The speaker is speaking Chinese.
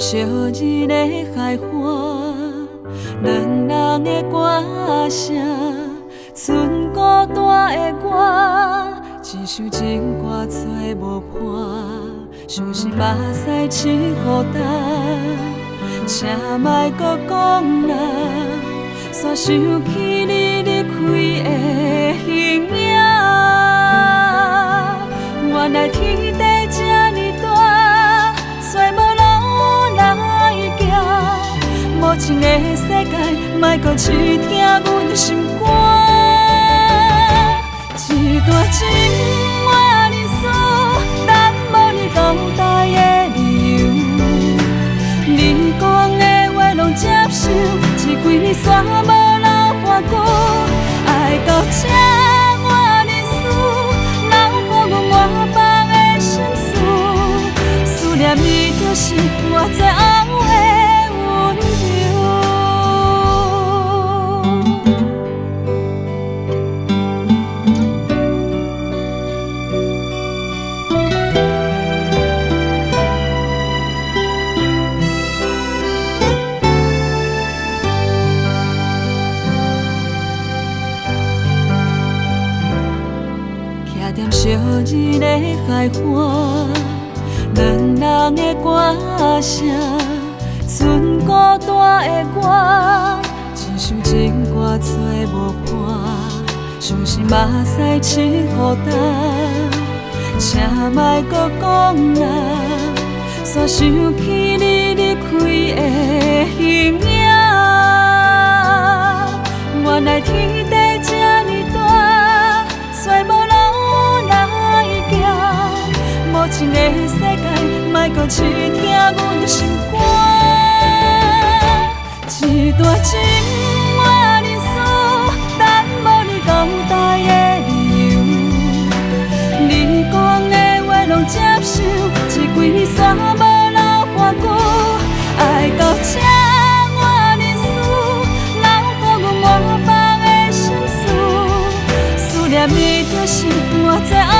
烧日的海花，两人的歌声，剩孤单的我，一首情歌找无伴，伤心目屎拭予干，请莫搁讲啦，煞想起你离开的形影。原来天地这呢大，揣无路来行。无情的世界，莫搁试听阮的心肝。一段情我认输，但无你等待的理由。你讲的话拢接受，一几年煞无留半句。爱到这我认输，留予阮外放的心事。思念你就是我最后的温柔。徛在烧日的海花，两人的歌声，剩孤单的我，一首情歌找无伴，伤心目屎拭予干，请莫搁讲啦，煞想起你离开的形影。原来天地这呢大，揣无路来行。无情的世界，莫搁试听阮的心肝。一段情我认输，但无你等待的理由。你讲的话拢接受，一几年煞无留半句。爱到这我认输，留予阮外放的心事。思念你就是我最后